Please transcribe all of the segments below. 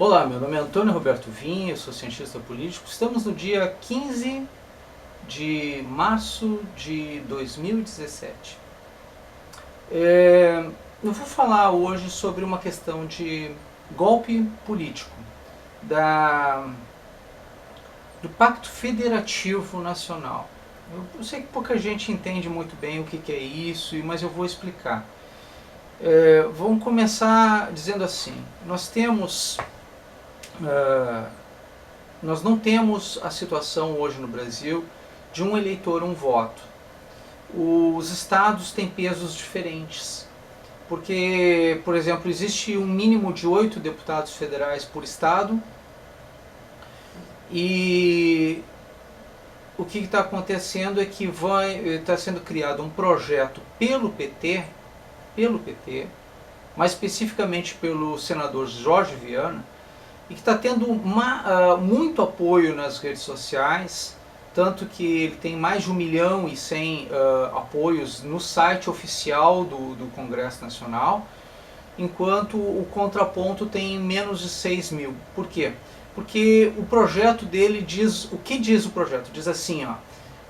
Olá, meu nome é Antônio Roberto Vinha, eu sou cientista político. Estamos no dia 15 de março de 2017. Eu vou falar hoje sobre uma questão de golpe político, do Pacto Federativo Nacional. Eu sei que pouca gente entende muito bem o que é isso, mas eu vou explicar. Vamos começar dizendo assim: nós não temos a situação hoje no Brasil de um eleitor, um voto. Os estados têm pesos diferentes, porque, por exemplo, existe um mínimo de 8 deputados federais por estado, e o que está acontecendo é que está sendo criado um projeto pelo PT, mais especificamente pelo senador Jorge Viana, e que está tendo muito apoio nas redes sociais, tanto que ele tem mais de 1.100.000 apoios no site oficial do Congresso Nacional, enquanto o contraponto tem menos de 6.000. Por quê? Porque o projeto dele diz, o que diz o projeto? Diz assim,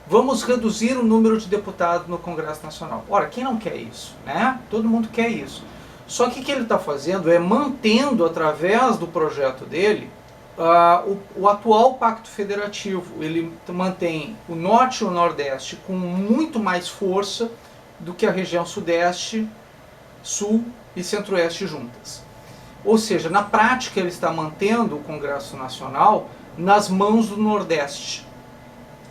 vamos reduzir o número de deputados no Congresso Nacional. Ora, quem não quer isso, né? Todo mundo quer isso. Só que o que ele está fazendo é mantendo, através do projeto dele, o atual Pacto Federativo. Ele mantém o Norte e o Nordeste com muito mais força do que a região Sudeste, Sul e Centro-Oeste juntas. Ou seja, na prática ele está mantendo o Congresso Nacional nas mãos do Nordeste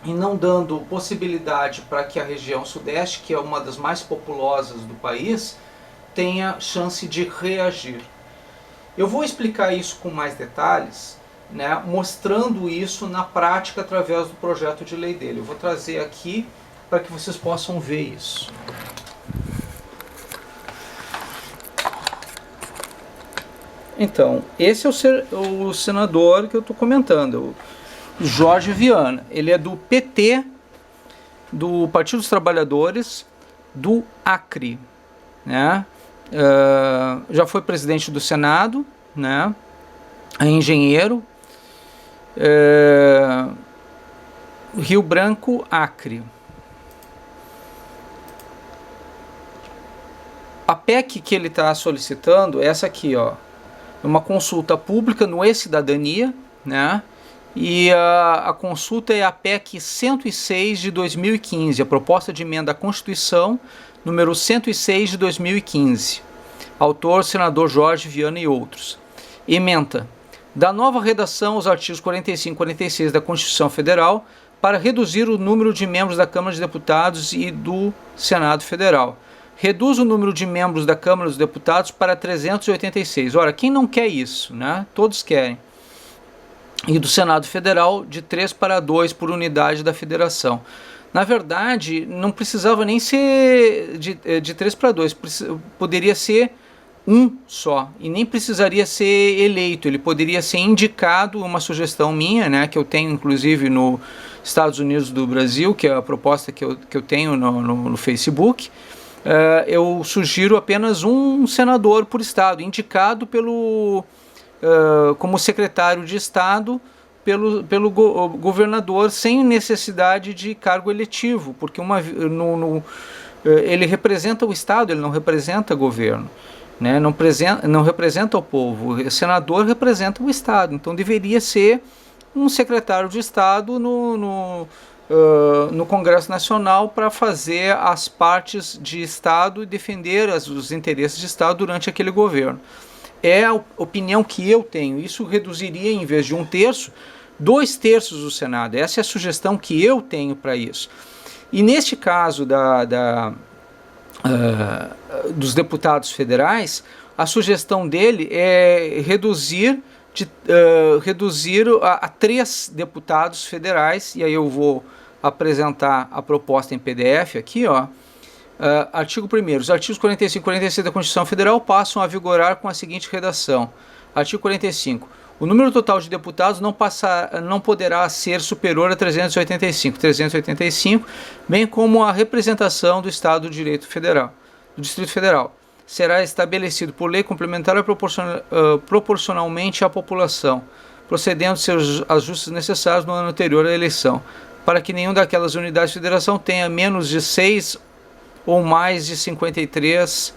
e não dando possibilidade para que a região Sudeste, que é uma das mais populosas do país, tenha chance de reagir. Eu vou explicar isso com mais detalhes, né, mostrando isso na prática através do projeto de lei dele. Eu vou trazer aqui para que vocês possam ver isso. Então, esse é o senador que eu estou comentando, o Jorge Viana. Ele é do PT, do Partido dos Trabalhadores do Acre, né? Já foi presidente do Senado, né? É engenheiro. Rio Branco, Acre. A PEC que ele está solicitando é essa aqui, uma consulta pública no E-Cidadania, né? E a consulta é a PEC 106 de 2015, a proposta de emenda à Constituição número 106 de 2015. Autor, senador Jorge Viana e outros. Ementa: da nova redação aos artigos 45 e 46 da Constituição Federal para reduzir o número de membros da Câmara dos Deputados e do Senado Federal. Reduz o número de membros da Câmara dos Deputados para 386. Ora, quem não quer isso, né? Todos querem. E do Senado Federal de 3 para 2 por unidade da federação. Na verdade, não precisava nem ser de 3 para 2, poderia ser um só, e nem precisaria ser eleito, ele poderia ser indicado, uma sugestão minha, né, que eu tenho inclusive no Estados Unidos do Brasil, que é a proposta que eu tenho no Facebook. Eu sugiro apenas um senador por estado, indicado como secretário de Estado pelo governador, sem necessidade de cargo eletivo, porque ele representa o Estado, ele não representa o governo, né? Não representa o povo. O senador representa o Estado, então deveria ser um secretário de Estado no Congresso Nacional para fazer as partes de Estado e defender os interesses de Estado durante aquele governo. É a opinião que eu tenho. Isso reduziria, em vez de 1/3, 2/3 do Senado. Essa é a sugestão que eu tenho para isso. E neste caso dos deputados federais, a sugestão dele é reduzir a 3 deputados federais, e aí eu vou apresentar a proposta em PDF aqui, artigo 1º. Os artigos 45 e 46 da Constituição Federal passam a vigorar com a seguinte redação. Artigo 45. O número total de deputados não poderá ser superior a 385, bem como a representação do Estado do Distrito Federal. será estabelecido por lei complementar proporcionalmente à população, procedendo-se aos ajustes necessários no ano anterior à eleição, para que nenhuma daquelas unidades de federação tenha menos de 6 ou mais de 53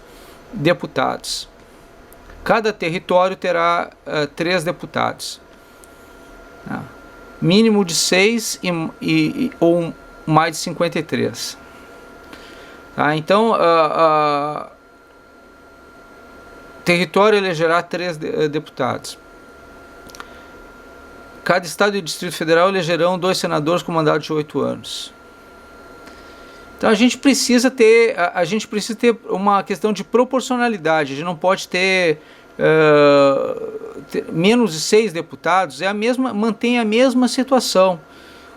deputados. Cada território terá 3 deputados. Mínimo de 6 ou mais de 53. Então, território elegerá 3 deputados. Cada estado e distrito federal elegerão 2 senadores com mandato de 8 anos. Então a gente precisa ter uma questão de proporcionalidade. A gente não pode ter menos de 6 deputados. Mantém a mesma situação.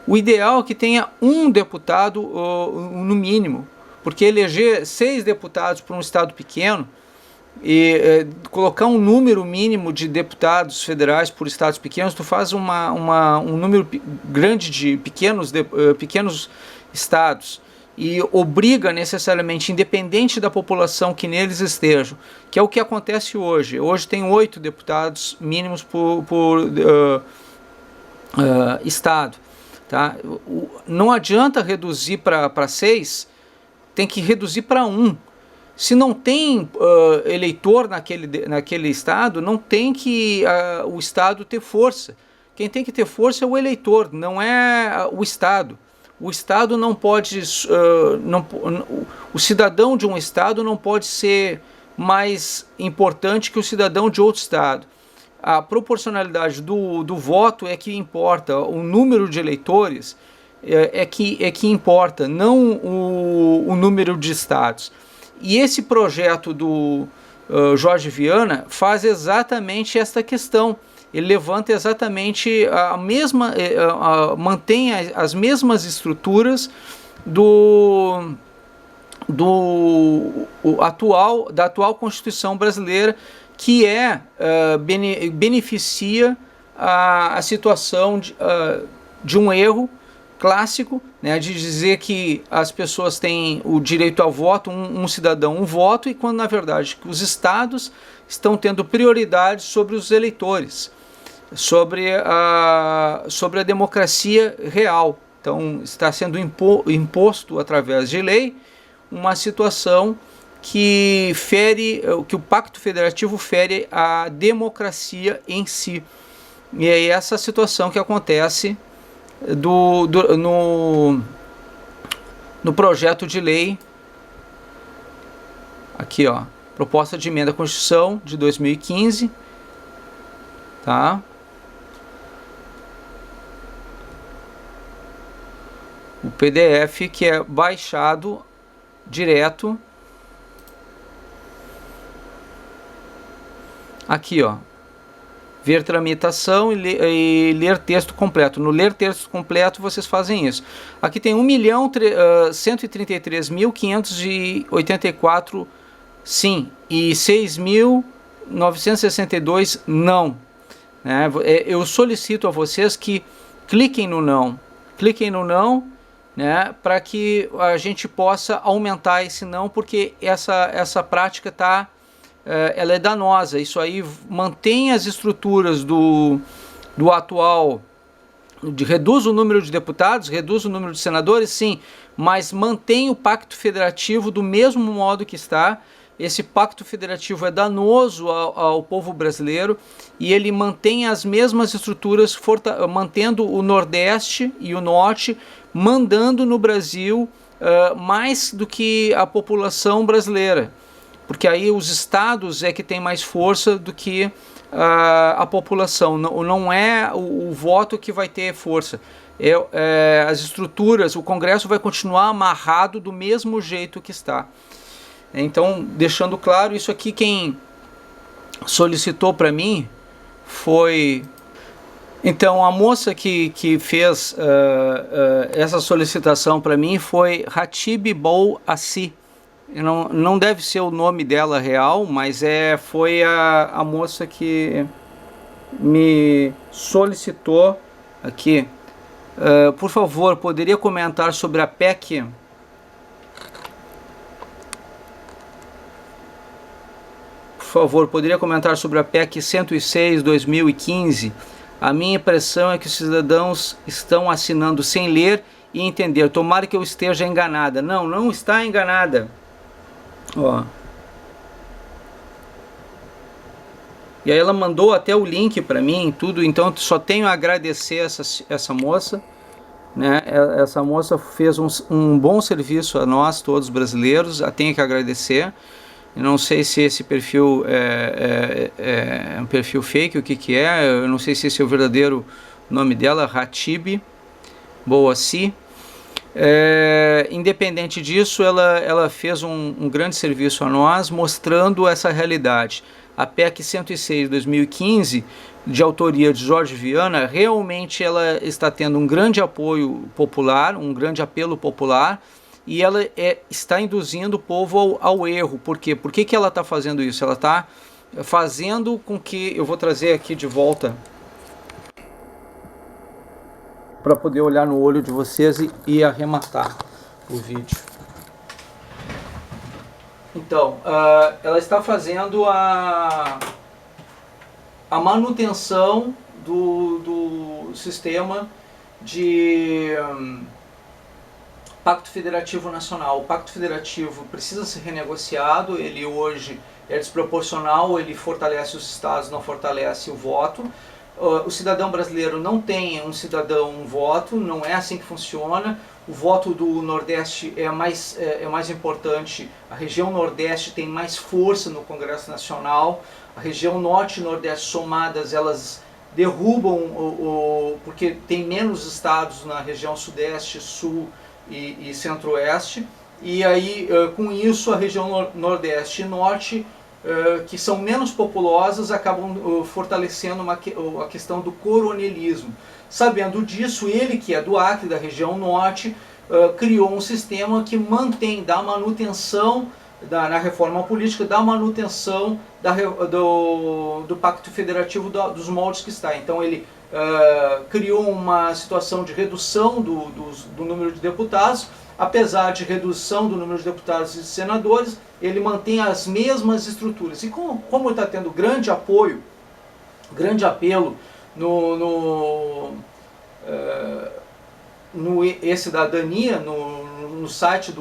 O ideal é que tenha um deputado no mínimo, porque eleger 6 deputados para um estado pequeno e colocar um número mínimo de deputados federais por estados pequenos, tu faz um número grande de pequenos estados e obriga necessariamente, independente da população que neles estejam, que é o que acontece hoje. Hoje tem 8 deputados mínimos por estado. Tá? Não adianta reduzir para 6, tem que reduzir para 1. Se não tem eleitor naquele estado, não tem que o estado ter força. Quem tem que ter força é o eleitor, não é o estado. O estado não pode, o cidadão de um estado não pode ser mais importante que o cidadão de outro estado. A proporcionalidade do voto é que importa, o número de eleitores é que importa, não o número de estados. E esse projeto do Jorge Viana faz exatamente esta questão. Ele levanta exatamente mantém as mesmas estruturas da atual Constituição brasileira, que beneficia a situação de um erro clássico, né, de dizer que as pessoas têm o direito ao voto, um cidadão, um voto, e quando na verdade os estados estão tendo prioridade sobre os eleitores, sobre a democracia real. Então está sendo imposto através de lei uma situação que o Pacto Federativo fere a democracia em si. E é essa situação que acontece no projeto de lei, aqui ó, proposta de emenda à Constituição de 2015, tá? O PDF que é baixado direto aqui, ó, ver tramitação e ler texto completo. No ler texto completo vocês fazem isso. Aqui tem 1.133.584 sim e 6.962 não. Eu solicito a vocês que cliquem no não, né, para que a gente possa aumentar esse não, porque essa prática ela é danosa. Isso aí mantém as estruturas do atual, reduz o número de deputados, reduz o número de senadores, sim, mas mantém o Pacto Federativo do mesmo modo que está. Esse Pacto Federativo é danoso ao povo brasileiro e ele mantém as mesmas estruturas, mantendo o Nordeste e o Norte mandando no Brasil mais do que a população brasileira, porque aí os estados é que tem mais força do que a população. Não é o voto que vai ter força, as estruturas. O Congresso vai continuar amarrado do mesmo jeito que está. Então, deixando claro, isso aqui quem solicitou para mim foi... Então, a moça que fez essa solicitação para mim foi Ratib Bou Assi. Não deve ser o nome dela real, mas foi a moça que me solicitou aqui. Por favor, poderia comentar sobre a PEC favor, poderia comentar sobre a PEC 106/2015? A minha impressão é que os cidadãos estão assinando sem ler e entender. Tomara que eu esteja enganada. Não, não está enganada. Ó. E aí ela mandou até o link para mim, tudo. Então só tenho a agradecer essa moça, né? Essa moça fez um bom serviço a nós, todos brasileiros. A tenho que agradecer. Eu não sei se esse perfil é um perfil fake, o que é. Eu não sei se esse é o verdadeiro nome dela, Ratib Boassi. Independente disso, ela fez um grande serviço a nós, mostrando essa realidade. A PEC 106/2015, de autoria de Jorge Viana, realmente ela está tendo um grande apoio popular, um grande apelo popular, e ela está induzindo o povo ao erro. Por quê? Por que ela está fazendo isso? Ela está fazendo com que... Eu vou trazer aqui de volta para poder olhar no olho de vocês e arrematar o vídeo. Então, ela está fazendo a manutenção do sistema de Pacto Federativo Nacional. O Pacto Federativo precisa ser renegociado, ele hoje é desproporcional, ele fortalece os estados, não fortalece o voto. O cidadão brasileiro não tem um cidadão, um voto, não é assim que funciona. O voto do Nordeste é mais importante, a região Nordeste tem mais força no Congresso Nacional, a região Norte e Nordeste somadas, elas derrubam, porque tem menos estados na região Sudeste, Sul e Centro-Oeste, e aí com isso a região Nordeste e Norte, que são menos populosas, acabam fortalecendo a questão do coronelismo. Sabendo disso, ele, que é do Acre, da região Norte, criou um sistema que dá manutenção, na reforma política, dá manutenção do Pacto Federativo dos moldes que está. Então ele criou uma situação de redução do número de deputados. Apesar de redução do número de deputados e senadores, ele mantém as mesmas estruturas. E como está tendo grande apoio, grande apelo no e-Cidadania, no site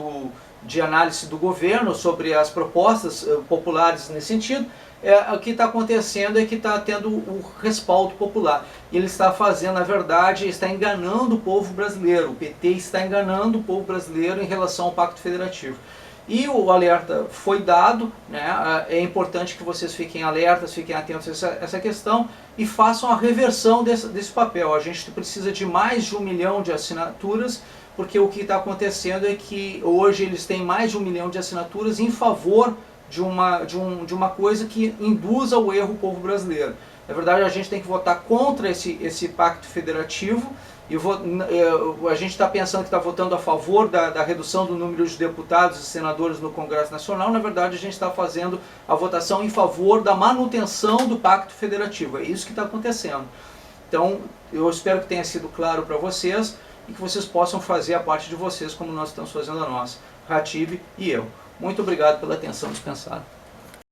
de análise do governo sobre as propostas populares nesse sentido, o que está acontecendo é que está tendo o respaldo popular. E ele está fazendo, na verdade, está enganando o povo brasileiro. O PT está enganando o povo brasileiro em relação ao Pacto Federativo. E o alerta foi dado, né? É importante que vocês fiquem alertas, fiquem atentos a essa questão e façam a reversão desse papel. A gente precisa de mais de 1 milhão de assinaturas, porque o que está acontecendo é que hoje eles têm mais de 1 milhão de assinaturas em favor de uma coisa que induza ao erro o povo brasileiro. Na verdade, a gente tem que votar contra esse pacto federativo, e a gente está pensando que está votando a favor da redução do número de deputados e senadores no Congresso Nacional. Na verdade, a gente está fazendo a votação em favor da manutenção do pacto federativo. É isso que está acontecendo. Então, eu espero que tenha sido claro para vocês e que vocês possam fazer a parte de vocês como nós estamos fazendo a nossa, Ratib e eu. Muito obrigado pela atenção dispensada.